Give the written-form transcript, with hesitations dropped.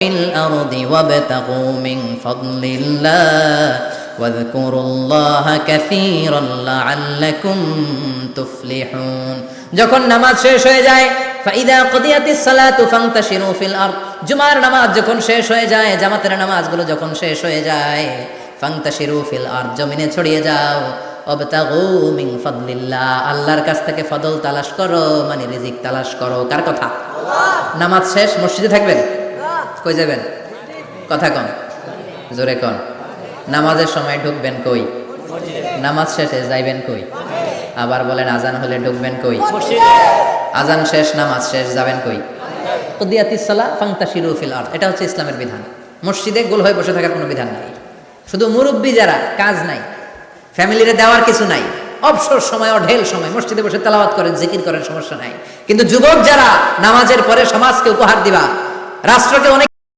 الأرض وابتغوا من فضل الله واذكروا الله كثيرا لعلكم تفلحون যখন নামাজ শেষ হয়ে যায় ফাইদা কুদিয়াতিস সালাতু ফান্তাশিরু ফিল আরদ জুমার নামাজ যখন শেষ হয়ে যায় জামাতের নামাজগুলো যখন শেষ হয়ে যায় ফান্তাশিরু ফিল আরদ জমিনে ছড়িয়ে যাও ওয়াবতাগু মিন ফাদলিল্লাহ আল্লাহর কাছ থেকে ফজল তালাশ করো মানে রিজিক তালাশ করো কার কথা আল্লাহ নামাজ শেষ মসজিদে থাকবেন কই যাবেন কথা কন জোরে কন নামাজের সময় ঢুকবেন কই নামাজ শেষে যাইবেন কই আবার বলেন আজান হলে ঢুকবেন কই আজান শেষ নামাজ শেষ যাবেন কই কুদিয়াতিস সালাহ ফান্তাশিরু ফিল আরদ এটা হচ্ছে ইসলামের বিধান মসজিদে গোল হয়ে বসে থাকার কোনো বিধান নাই শুধু মুরব্বি যারা কাজ নাই ফ্যামিলিরে দেওয়ার কিছু নাই অবসর সময় অঢেল সময় মসজিদে বসে তেলাওয়াত করেন জিকির করেন সমস্যা নাই কিন্তু যুবক যারা নামাজের পরে সমাজকে উপহার দিবা রাষ্ট্রকে অনেক